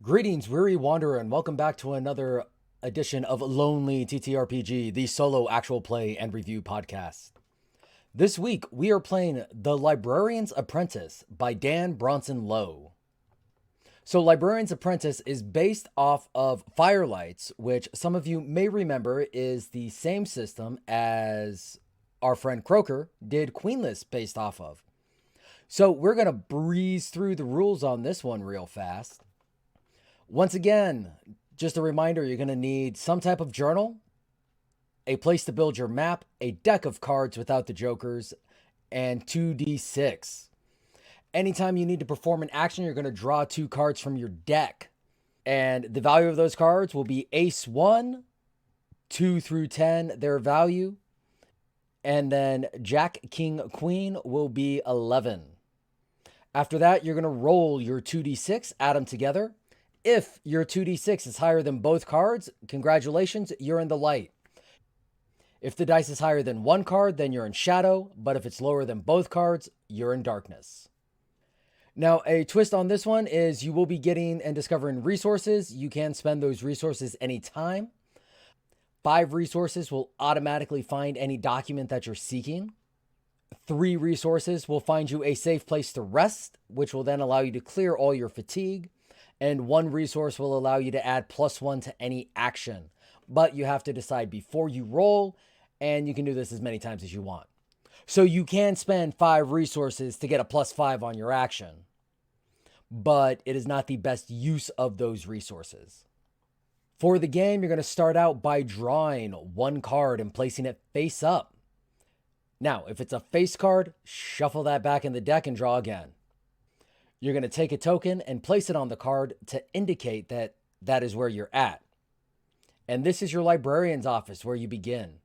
Greetings, weary wanderer, and welcome back to another edition of Lonely TTRPG, the solo actual play and review podcast. This week, we are playing The Librarian's Apprentice by Bronson Lowe. So, Librarian's Apprentice is based off of Firelights, which some of you may remember is the same system as our friend Croker did Queenless based off of. So, we're going to breeze through the rules on this one real fast. Once again, just a reminder, you're going to need some type of journal, a place to build your map, a deck of cards without the jokers, and 2d6. Anytime you need to perform an action, you're going to draw 2 cards from your deck. And the value of those cards will be Ace 1, 2 through 10, their value. And then Jack, King, Queen will be 11. After that, you're going to roll your 2d6, add them together. If your 2d6 is higher than both cards, congratulations, you're in the light. If the dice is higher than one card, then you're in shadow, but if it's lower than both cards, you're in darkness. Now, a twist on this one is you will be getting and discovering resources. You can spend those resources anytime. 5 resources will automatically find any document that you're seeking. 3 resources will find you a safe place to rest, which will then allow you to clear all your fatigue. And 1 resource will allow you to add +1 to any action. But you have to decide before you roll, and you can do this as many times as you want. So you can spend 5 resources to get a +5 on your action, but it is not the best use of those resources. For the game, you're going to start out by drawing 1 card and placing it face up. Now, if it's a face card, shuffle that back in the deck and draw again. You're going to take a token and place it on the card to indicate that that is where you're at. And this is your librarian's office where you begin.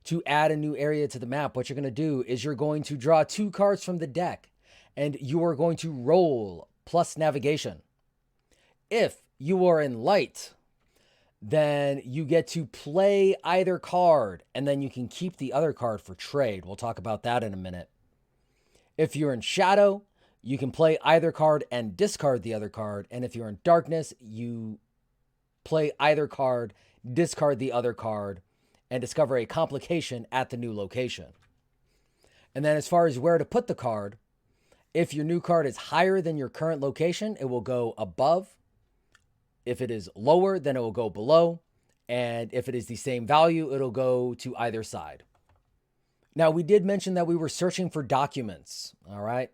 To add a new area to the map, what you're going to do is you're going to draw 2 cards from the deck and you are going to roll plus navigation. If you are in light, then you get to play either card and then you can keep the other card for trade. We'll talk about that in a minute. If you're in shadow, you can play either card and discard the other card. And if you're in darkness, you play either card, discard the other card, and discover a complication at the new location. And then as far as where to put the card, if your new card is higher than your current location, it will go above. If it is lower, then it will go below. And if it is the same value, it'll go to either side. Now, we did mention that we were searching for documents, all right?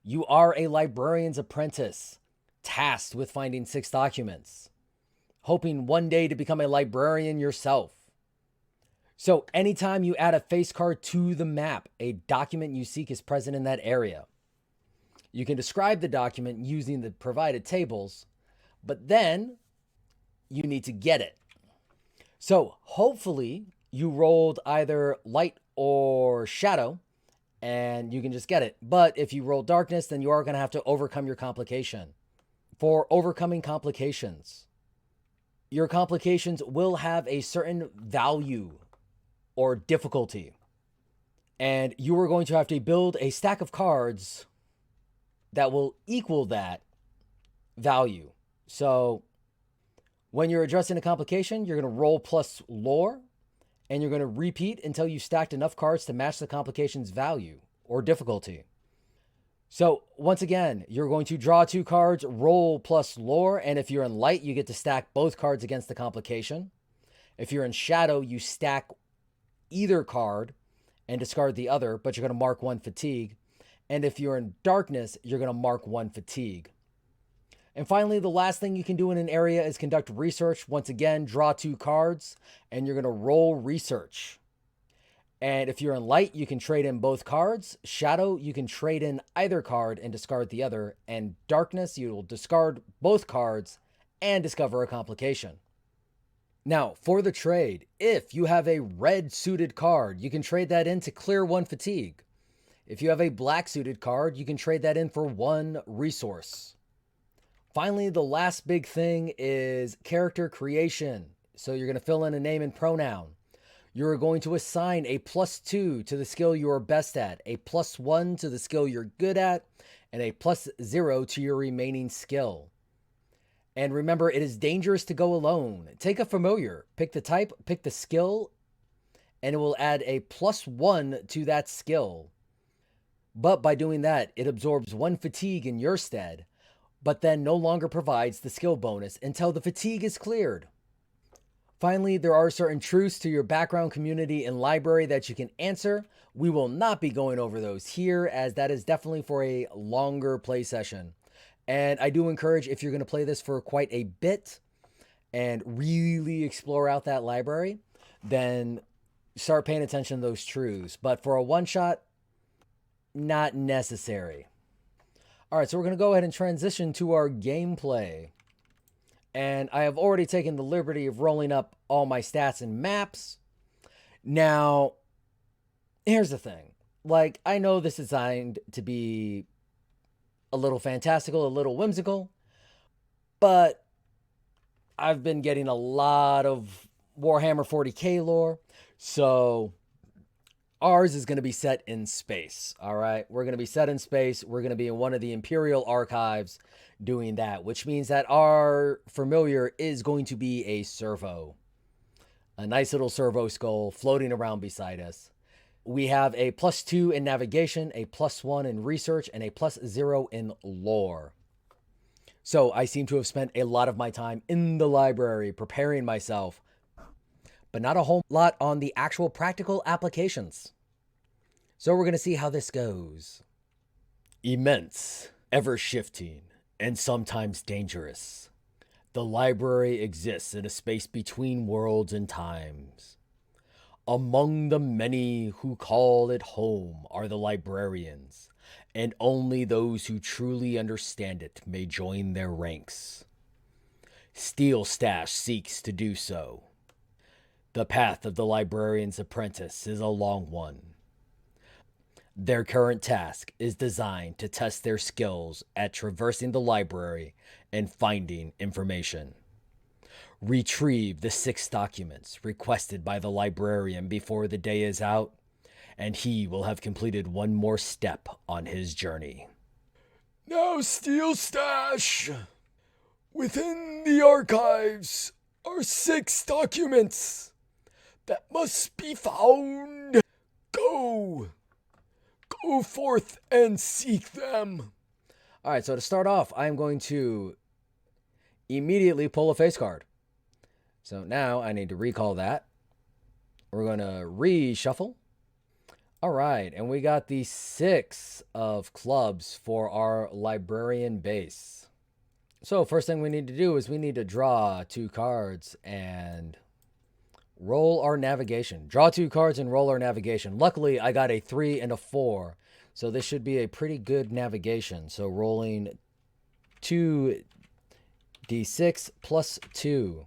You are a librarian's apprentice, tasked with finding 6 documents, hoping one day to become a librarian yourself. So anytime you add a face card to the map, a document you seek is present in that area. You can describe the document using the provided tables, but then you need to get it. So hopefully you rolled either light or shadow, and you can just get it. But if you roll darkness, then you are going to have to overcome your complication. For overcoming complications, your complications will have a certain value or difficulty. And you are going to have to build a stack of cards that will equal that value. So when you're addressing a complication, you're going to roll plus lore. And you're going to repeat until you stacked enough cards to match the complication's value or difficulty. So once again, you're going to draw 2 cards, roll plus lore, and if you're in light, you get to stack both cards against the complication. If you're in shadow, you stack either card and discard the other, but you're going to mark 1 fatigue. And if you're in darkness, you're going to mark 1 fatigue. And finally, the last thing you can do in an area is conduct research. Once again, draw 2 cards and you're going to roll research. And if you're in light, you can trade in both cards. Shadow, you can trade in either card and discard the other. And darkness, you will discard both cards and discover a complication. Now, for the trade, if you have a red suited card, you can trade that in to clear 1 fatigue. If you have a black suited card, you can trade that in for 1 resource. Finally, the last big thing is character creation. So you're going to fill in a name and pronoun. You're going to assign a +2 to the skill you are best at, a +1 to the skill you're good at, and a +0 to your remaining skill. And remember, it is dangerous to go alone. Take a familiar, pick the type, pick the skill, and it will add a +1 to that skill. But by doing that, it absorbs 1 fatigue in your stead, but then no longer provides the skill bonus until the fatigue is cleared. Finally, there are certain truths to your background, community, and library that you can answer. We will not be going over those here, as that is definitely for a longer play session. And I do encourage, if you're going to play this for quite a bit and really explore out that library, then start paying attention to those truths. But for a one-shot, not necessary. All right, so we're going to go ahead and transition to our gameplay. And I have already taken the liberty of rolling up all my stats and maps. Now, here's the thing. Like, I know this is designed to be a little fantastical, a little whimsical, but I've been getting a lot of Warhammer 40k lore, so ours is going to be set in space, all right? We're going to be set in space. We're going to be in one of the Imperial archives doing that, which means that our familiar is going to be a servo. A nice little servo skull floating around beside us. We have a +2 in navigation, a +1 in research, and a +0 in lore. So I seem to have spent a lot of my time in the library preparing myself, but not a whole lot on the actual practical applications. So we're going to see how this goes. Immense, ever-shifting, and sometimes dangerous. The library exists in a space between worlds and times. Among the many who call it home are the librarians, and only those who truly understand it may join their ranks. Steel Stash seeks to do so. The path of the librarian's apprentice is a long one. Their current task is designed to test their skills at traversing the library and finding information. Retrieve the 6 documents requested by the librarian before the day is out, and he will have completed one more step on his journey. Now, Steel Stash, within the archives are 6 documents that must be found. Go forth and seek them. All right, so to start off, I'm going to immediately pull a face card. So now I need to recall that. We're going to reshuffle. All right, and we got the 6 of clubs for our librarian base. So first thing we need to do is we need to draw 2 cards and roll our navigation. Draw 2 cards and roll our navigation. Luckily, I got a 3 and a 4, so this should be a pretty good navigation. So rolling 2d6 +2.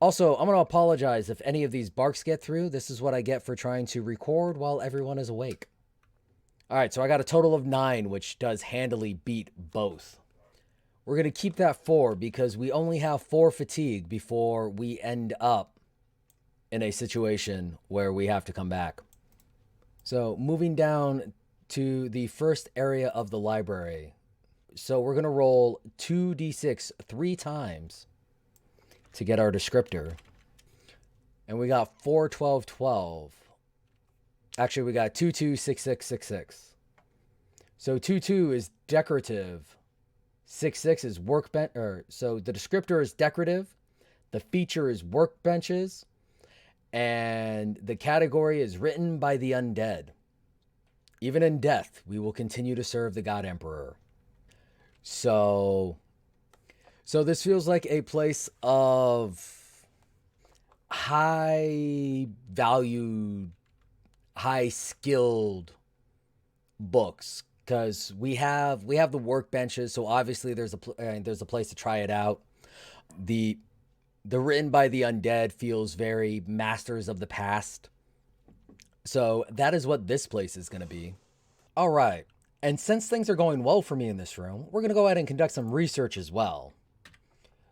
Also, I'm going to apologize if any of these barks get through. This is what I get for trying to record while everyone is awake. All right, so I got a total of 9, which does handily beat both. We're going to keep that 4 because we only have 4 fatigue before we end up in a situation where we have to come back. So moving down to the first area of the library. So we're going to roll 2d6 3 times to get our descriptor. And we got 4, 12, 12. Actually, we got 2, 2, 6, 6, 6, 6. So 2, 2 is decorative. 6, 6 is workbench. So the descriptor is decorative. The feature is workbenches. And the category is written by the undead. Even in death, we will continue to serve the God Emperor. So this feels like a place of high valued, high skilled books, because we have the workbenches. So obviously there's a place to try it out. The written by the undead feels very Masters of the Past. So that is what this place is going to be. All right. And since things are going well for me in this room, we're going to go ahead and conduct some research as well.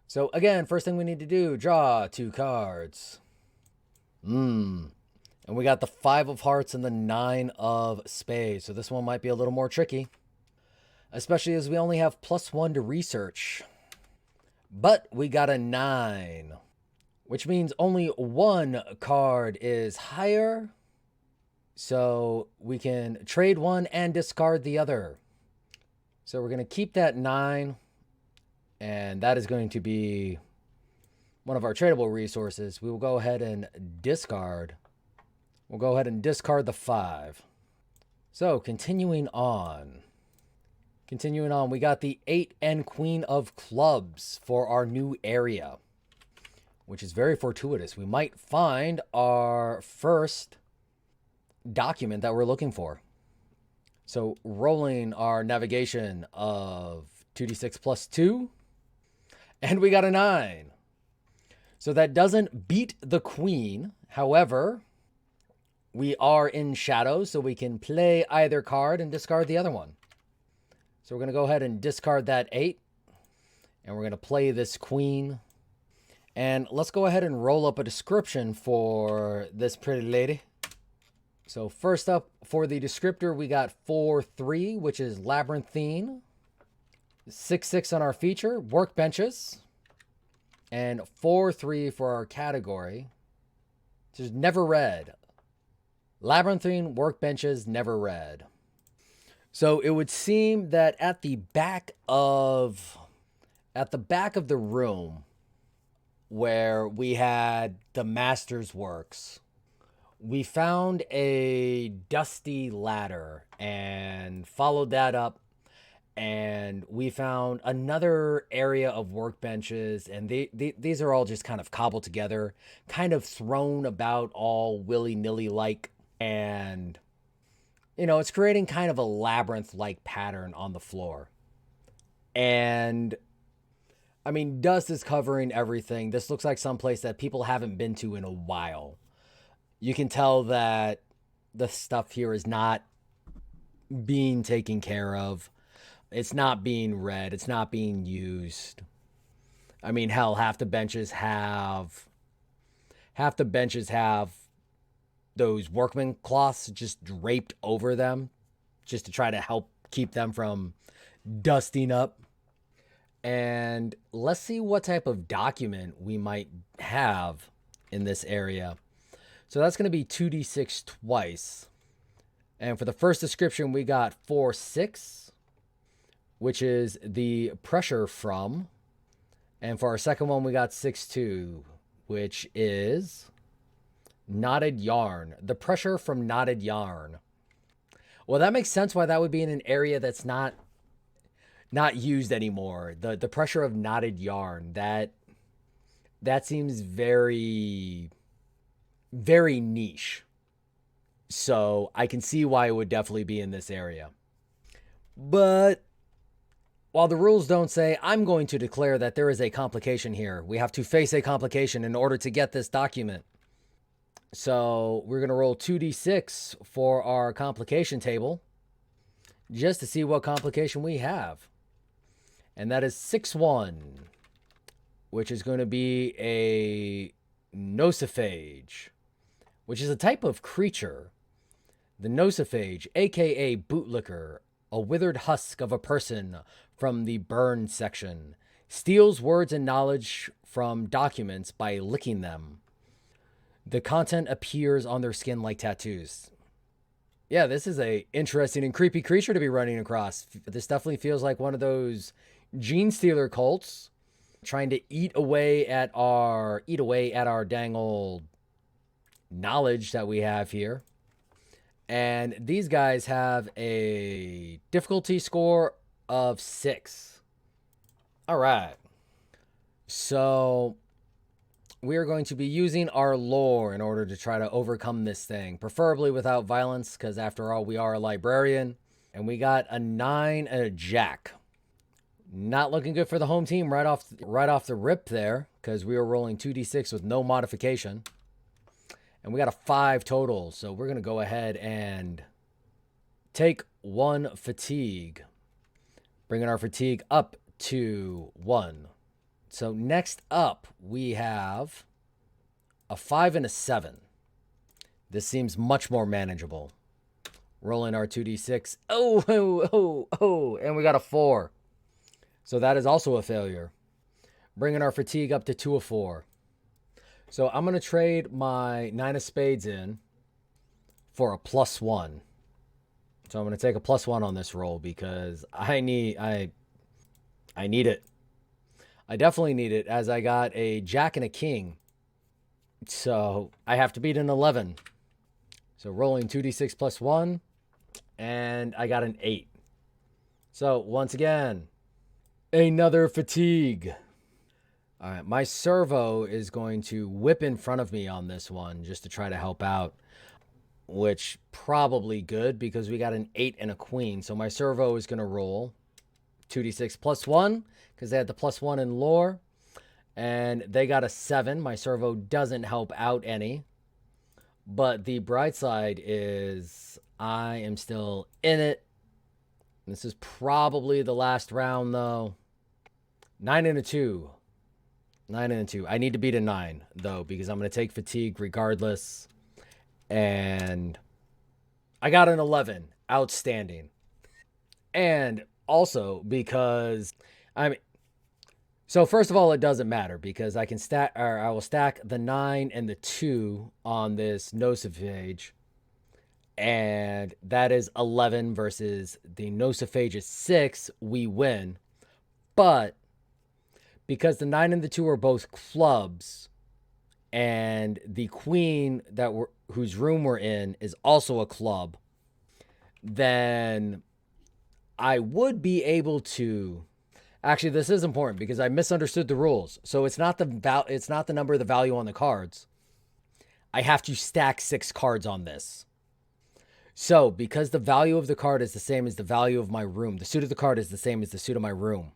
So again, first thing we need to do, draw 2 cards. And we got the 5 of hearts and the 9 of spades. So this one might be a little more tricky, especially as we only have +1 to research. But we got a 9, which means only one card is higher. So we can trade one and discard the other. So we're going to keep that 9. And that is going to be one of our tradable resources. We will go ahead and discard. We'll go ahead and discard the 5. So continuing on. We got the 8 and Queen of Clubs for our new area, which is very fortuitous. We might find our first document that we're looking for. So rolling our navigation of 2d6 plus 2, and we got a 9. So that doesn't beat the Queen. However, we are in shadows, so we can play either card and discard the other one. So we're going to go ahead and discard that 8. And we're going to play this Queen. And let's go ahead and roll up a description for this pretty lady. So first up for the descriptor, we got 4-3, which is labyrinthine. 6-6 on our feature, workbenches. And 4-3 for our category. Just never read. Labyrinthine, workbenches, never read. So it would seem that at the back of the room where we had the master's works, we found a dusty ladder and followed that up, and we found another area of workbenches, and these are all just kind of cobbled together, kind of thrown about all willy-nilly like, and it's creating kind of a labyrinth-like pattern on the floor. And I mean, dust is covering everything. This looks like someplace that people haven't been to in a while. You can tell that the stuff here is not being taken care of. It's not being read. It's not being used. I mean, hell, half the benches have those workman cloths just draped over them just to try to help keep them from dusting up. And let's see what type of document we might have in this area. So that's going to be 2d6 twice. And for the first description, we got 4-6, which is the pressure from. And for our second one, we got 6-2, which is knotted yarn. The pressure from knotted yarn. Well, that makes sense why that would be in an area that's not used anymore. The pressure of knotted yarn. That seems very, very niche. So I can see why it would definitely be in this area. But while the rules don't say, I'm going to declare that there is a complication here. We have to face a complication in order to get this document. So we're going to roll 2d6 for our complication table just to see what complication we have. And that is 6-1, which is going to be a nociphage, which is a type of creature. The nociphage, aka bootlicker, a withered husk of a person from the burn section, steals words and knowledge from documents by licking them. The content appears on their skin like tattoos. Yeah, this is a interesting and creepy creature to be running across. This definitely feels like one of those gene stealer cults trying to eat away at our dang old knowledge that we have here. And these guys have a difficulty score of 6. All right. So we are going to be using our lore in order to try to overcome this thing, preferably without violence, because after all, we are a librarian. And we got a 9 and a jack. Not looking good for the home team right off the rip there, because we were rolling 2d6 with no modification. And we got a 5 total, so we're going to go ahead and take 1 fatigue. Bringing our fatigue up to 1. So next up, we have a 5 and a 7. This seems much more manageable. Rolling our 2d6. Oh, and we got a 4. So that is also a failure. bringing our fatigue up to 2 of 4. So I'm going to trade my 9 of spades in for a +1. So I'm going to take a +1 on this roll because I need it. I definitely need it, as I got a jack and a king. So I have to beat an 11. So rolling 2d6 +1, and I got an 8. So once again, another fatigue. All right, my servo is going to whip in front of me on this one just to try to help out, which probably good because we got an 8 and a queen. So my servo is going to roll 2d6 +1 because they had the +1 in lore, and they got a 7. My servo doesn't help out any, but the bright side is I am still in it. This is probably the last round, though. 9 and a 2. 9 and a 2. I need to beat a 9, though, because I'm going to take fatigue regardless. And I got an 11. Outstanding. And also because so first of all, it doesn't matter because I will stack the 9 and the 2 on this nociphage. And that is 11 versus the nociphage is 6. We win. But because the 9 and the 2 are both clubs, and the queen whose room we're in is also a club, then I would be able to. Actually, this is important because I misunderstood the rules. So it's not the number of the value on the cards. I have to stack 6 cards on this. So because the value of the card is the same as the value of my room, the suit of the card is the same as the suit of my room,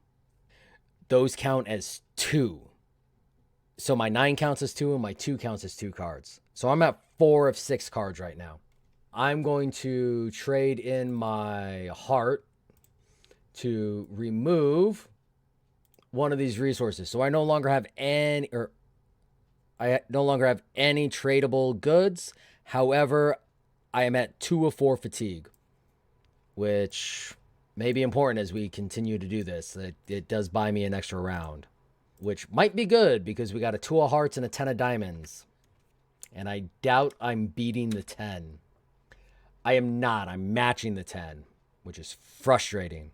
those count as 2. So my 9 counts as 2 and my 2 counts as 2 cards. So I'm at 4 of 6 cards right now. I'm going to trade in my heart to remove one of these resources. So I no longer have any tradable goods. However, I am at 2 of 4 fatigue, which may be important as we continue to do this. It does buy me an extra round, which might be good because we got a 2 of hearts and a 10 of diamonds. And I doubt I'm beating the 10. I am not. I'm matching the 10, which is frustrating.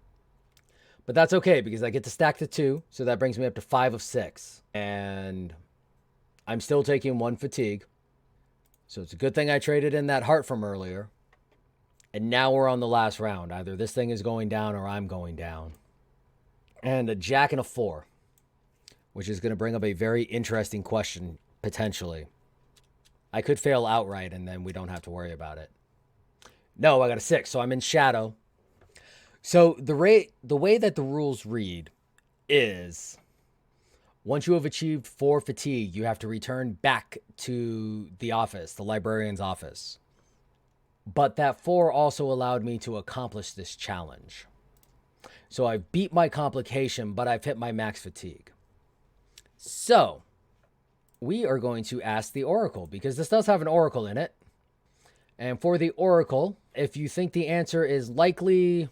But that's okay because I get to stack the 2, so that brings me up to 5 of 6. And I'm still taking 1 fatigue. So it's a good thing I traded in that heart from earlier. And now we're on the last round. Either this thing is going down or I'm going down. And a jack and a 4, which is going to bring up a very interesting question, potentially. I could fail outright and then we don't have to worry about it. No, I got a 6, so I'm in shadow. So the way that the rules read is once you have achieved 4 fatigue, you have to return back to the office, the librarian's office. But that 4 also allowed me to accomplish this challenge. So I've beat my complication, but I've hit my max fatigue. So we are going to ask the Oracle because this does have an Oracle in it. And for the Oracle, if you think the answer is likely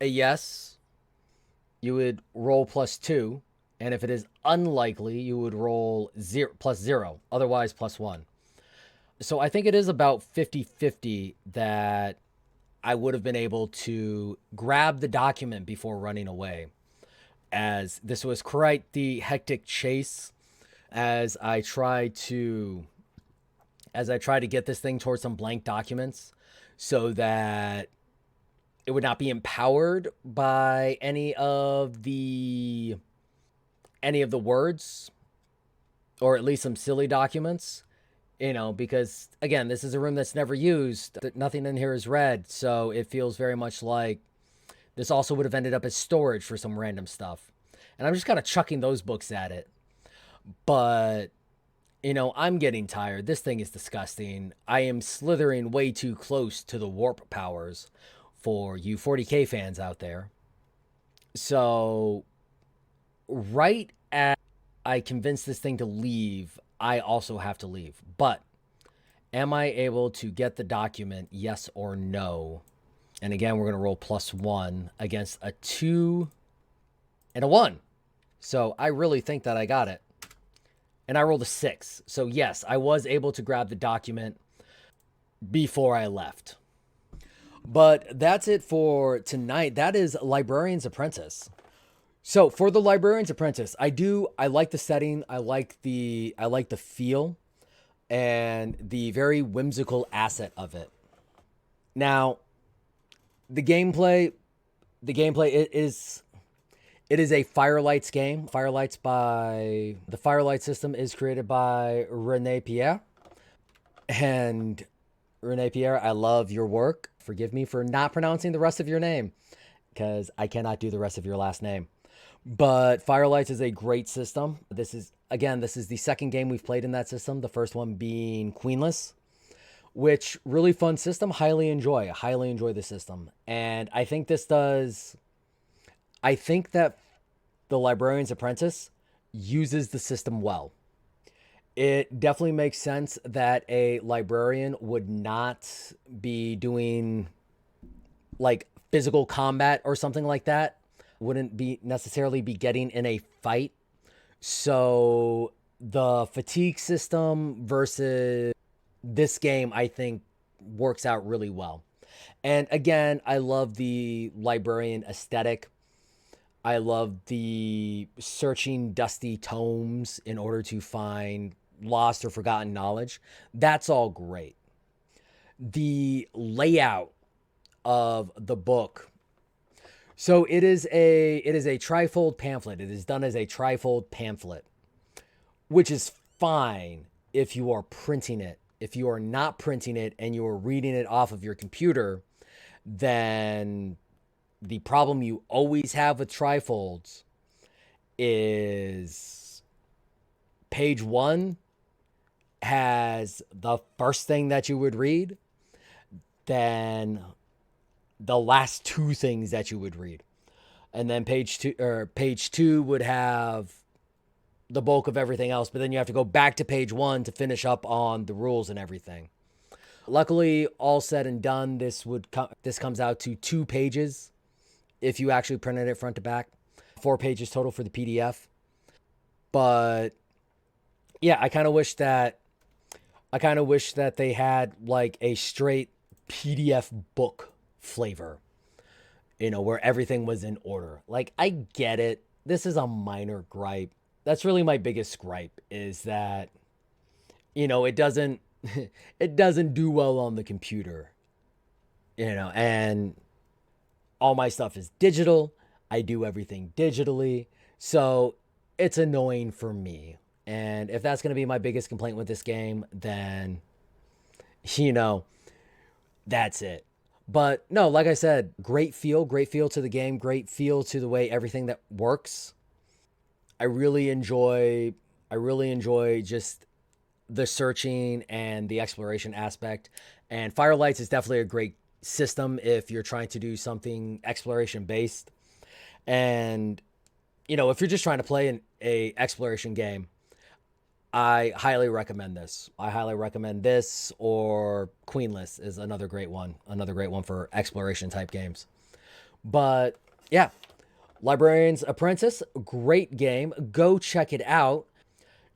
a yes, you would roll +2. And if it is unlikely, you would roll +0, otherwise +1. So I think it is about 50-50 that I would have been able to grab the document before running away, as this was quite the hectic chase as I tried to get this thing towards some blank documents so that it would not be empowered by any of the words, or at least some silly documents, because again, this is a room that's never used. Nothing in here is read. So it feels very much like this also would have ended up as storage for some random stuff. And I'm just kind of chucking those books at it. But, I'm getting tired. This thing is disgusting. I am slithering way too close to the warp powers for you 40K fans out there. So right as I convince this thing to leave, I also have to leave. But am I able to get the document, yes or no? And again, we're going to roll +1 against a 2 and a 1. So I really think that I got it. And I rolled a 6. So yes, I was able to grab the document before I left. But that's it for tonight. That is Librarian's Apprentice. So for the Librarian's Apprentice, I like the setting, I like the feel and the very whimsical asset of it. Now, the gameplay, it is a Firelight's game. The Firelight system is created by Rene Pierre. And Rene Pierre, I love your work. Forgive me for not pronouncing the rest of your name because I cannot do the rest of your last name. But Firelights is a great system. This is the second game we've played in that system. The first one being Queenless, which really fun system. Highly enjoy the system. And I think that the Librarian's Apprentice uses the system well. It definitely makes sense that a librarian would not be doing like physical combat or something like that. Wouldn't be necessarily be getting in a fight. So the fatigue system versus this game, I think, works out really well. And again, I love the librarian aesthetic. I love the searching dusty tomes in order to find lost or forgotten knowledge. That's all great. The layout of the book. So it is a trifold pamphlet. It is done as a trifold pamphlet, which is fine if you are printing it. If you are not printing it and you are reading it off of your computer, then the problem you always have with trifolds is page 1 has the first thing that you would read, then the last 2 things that you would read. And then page 2 would have the bulk of everything else, but then you have to go back to page 1 to finish up on the rules and everything. Luckily, all said and done, this comes out to 2 pages if you actually printed it front to back. 4 pages total for the PDF. But yeah, I kind of wish that they had like a straight PDF book flavor, where everything was in order. Like, I get it. This is a minor gripe. That's really my biggest gripe, is that, it doesn't it doesn't do well on the computer, and all my stuff is digital. I do everything digitally. So it's annoying for me. And if that's going to be my biggest complaint with this game, then, that's it. But no, like I said, great feel to the game, great feel to the way everything that works. I really enjoy just the searching and the exploration aspect. And Firelights is definitely a great system if you're trying to do something exploration based. And if you're just trying to play a exploration game, I highly recommend this. Or Queenless is another great one for exploration type games. But yeah, Librarian's Apprentice, great game. Go check it out.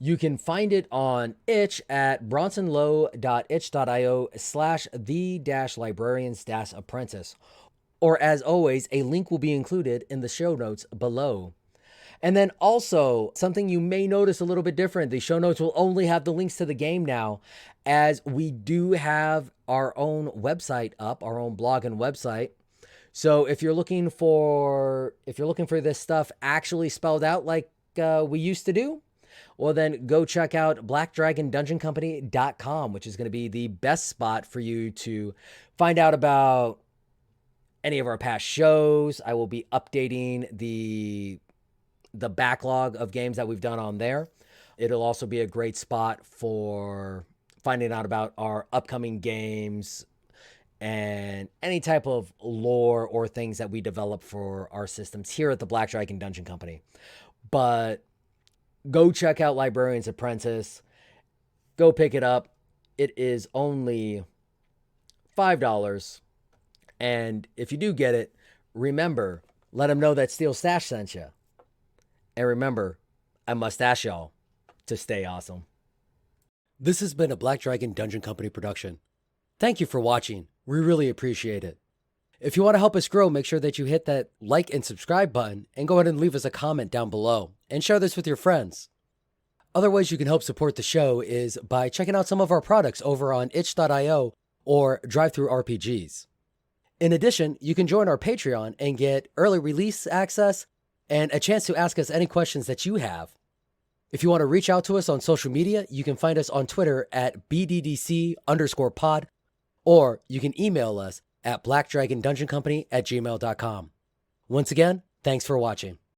You can find it on itch at bronsonlowe.itch.io/the-librarians-apprentice. Or as always, a link will be included in the show notes below. And then also, something you may notice a little bit different, the show notes will only have the links to the game now, as we do have our own website up, our own blog and website. So if you're looking for this stuff actually spelled out like we used to do, well, then go check out blackdragondungeoncompany.com, which is going to be the best spot for you to find out about any of our past shows. I will be updating the backlog of games that we've done on there. It'll also be a great spot for finding out about our upcoming games and any type of lore or things that we develop for our systems here at the Black Dragon Dungeon Company. But go check out Librarian's Apprentice. Go pick it up. It is only $5. And if you do get it, remember, let them know that Steel Stash sent you. And remember, I must ask y'all to stay awesome. This has been a Black Dragon Dungeon Company production. Thank you for watching. We really appreciate it. If you want to help us grow, make sure that you hit that like and subscribe button and go ahead and leave us a comment down below and share this with your friends. Other ways you can help support the show is by checking out some of our products over on itch.io or DriveThruRPGs. In addition, you can join our Patreon and get early release access and a chance to ask us any questions that you have. If you want to reach out to us on social media, you can find us on Twitter at BDDC_pod, or you can email us at blackdragondungeoncompany@gmail.com. Once again, thanks for watching.